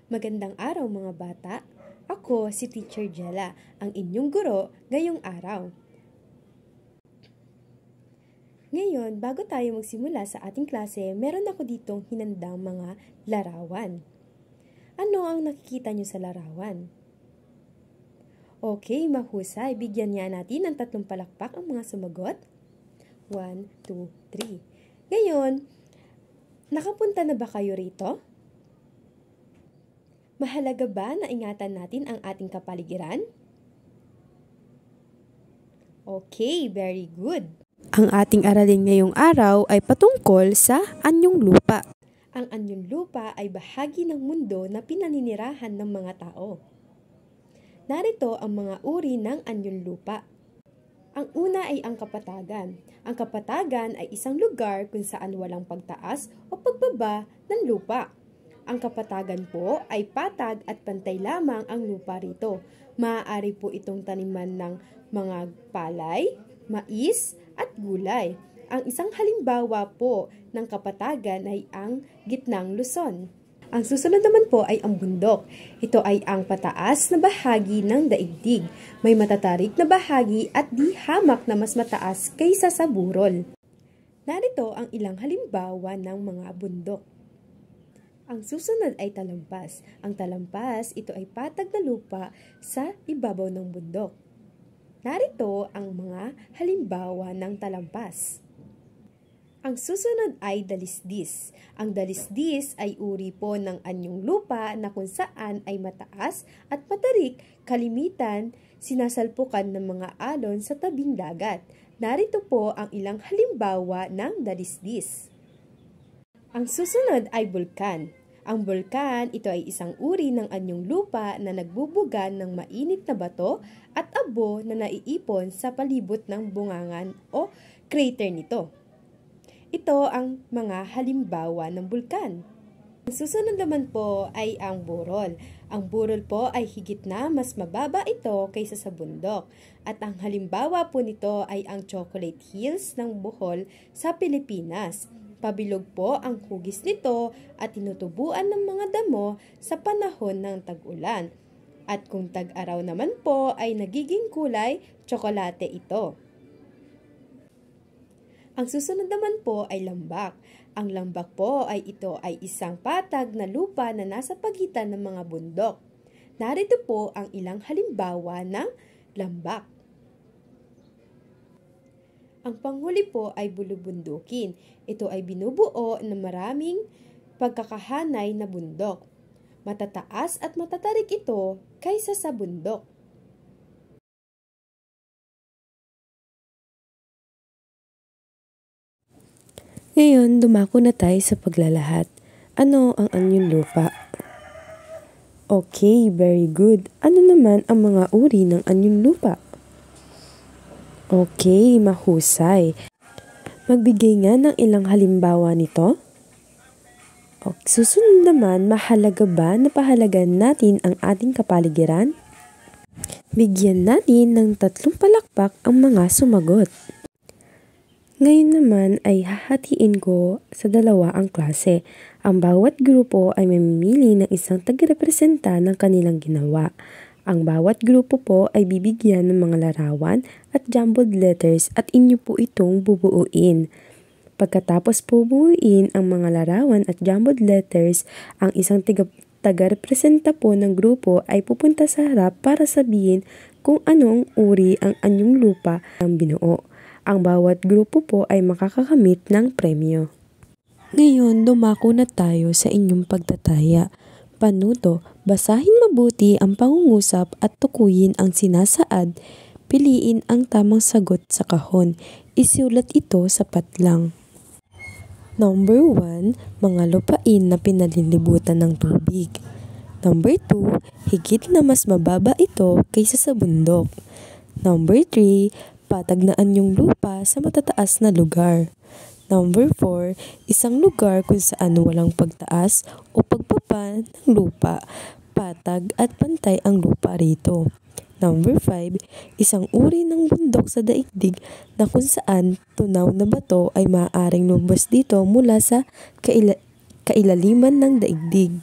Magandang araw mga bata. Ako si Teacher Jella, ang inyong guro ngayong araw. Ngayon, bago tayo magsimula sa ating klase, meron ako ditong hinandang mga larawan. Ano ang nakikita nyo sa larawan? Okay, mahusay. Bigyan niya natin ng 3 palakpak ang mga sumagot. 1, 2, 3. Ngayon, nakapunta na ba kayo rito? Mahalaga ba na ingatan natin ang ating kapaligiran? Okay, very good. Ang ating aralin ngayong araw ay patungkol sa anyong lupa. Ang anyong lupa ay bahagi ng mundo na pinaninirahan ng mga tao. Narito ang mga uri ng anyong lupa. Ang una ay ang kapatagan. Ang kapatagan ay isang lugar kung saan walang pagtaas o pagbaba ng lupa. Ang kapatagan po ay patag at pantay lamang ang lupa rito. Maaari po itong taniman ng mga palay, mais at gulay. Ang isang halimbawa po ng kapatagan ay ang gitnang Luzon. Ang susunod naman po ay ang bundok. Ito ay ang pataas na bahagi ng daigdig. May matatarik na bahagi at di hamak na mas mataas kaysa sa burol. Narito ang ilang halimbawa ng mga bundok. Ang susunod ay talampas. Ang talampas, ito ay patag na lupa sa ibabaw ng bundok. Narito ang mga halimbawa ng talampas. Ang susunod ay dalisdis. Ang dalisdis ay uri po ng anyong lupa na kung saan ay mataas at matarik, kalimitan, sinasalpukan ng mga alon sa tabing dagat. Narito po ang ilang halimbawa ng dalisdis. Ang susunod ay bulkan. Ang bulkan, ito ay isang uri ng anyong lupa na nagbubugan ng mainit na bato at abo na naiipon sa palibot ng bungangan o crater nito. Ito ang mga halimbawa ng bulkan. Ang susunod naman po ay ang burol. Ang burol po ay higit na mas mababa ito kaysa sa bundok. At ang halimbawa po nito ay ang Chocolate Hills ng Bohol sa Pilipinas. Pabilog po ang hugis nito at tinutubuan ng mga damo sa panahon ng tag-ulan. At kung tag-araw naman po ay nagiging kulay tsokolate ito. Ang susunod naman po ay lambak. Ang lambak po ay ito ay isang patag na lupa na nasa pagitan ng mga bundok. Narito po ang ilang halimbawa ng lambak. Ang panghuli po ay bulubundukin. Ito ay binubuo ng maraming pagkakahanay na bundok. Matataas at matatarik ito kaysa sa bundok. Ngayon, dumako na tayo sa paglalahad. Ano ang anyong lupa? Okay, very good. Ano naman ang mga uri ng anyong lupa? Okay, mahusay. Magbigay nga ng ilang halimbawa nito. Okay, susunod naman, mahalaga ba na pahalagan natin ang ating kapaligiran? Bigyan natin ng 3 palakpak ang mga sumagot. Ngayon naman ay hahatiin ko sa 2 ang klase. Ang bawat grupo ay mamimili ng isang tagarepresenta ng kanilang ginawa. Ang bawat grupo po ay bibigyan ng mga larawan at jumbled letters at inyo po itong bubuuin. Pagkatapos po buuin ang mga larawan at jumbled letters, ang isang taga-representa po ng grupo ay pupunta sa harap para sabihin kung anong uri ang anyong lupa ang binuo. Ang bawat grupo po ay makakakamit ng premyo. Ngayon, dumako na tayo sa inyong pagtataya. Panuto, basahin mabuti ang pangungusap at tukuyin ang sinasaad. Piliin ang tamang sagot sa kahon. Isulat ito sa patlang. Number 1, mga lupain na pinalilibutan ng tubig. Number 2, higit na mas mababa ito kaysa sa bundok. Number 3, patag na anyong lupa sa matataas na lugar. Number 4, isang lugar kung saan walang pagtaas o pagbaba ng lupa, patag at pantay ang lupa rito. Number 5, isang uri ng bundok sa daigdig na kung saan tunaw na bato ay maaaring lumabas dito mula sa kailaliman ng daigdig.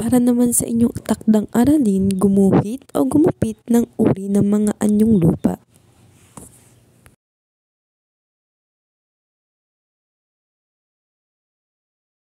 Para naman sa inyong takdang aralin, gumuhit o gumupit ng uri ng mga anyong lupa.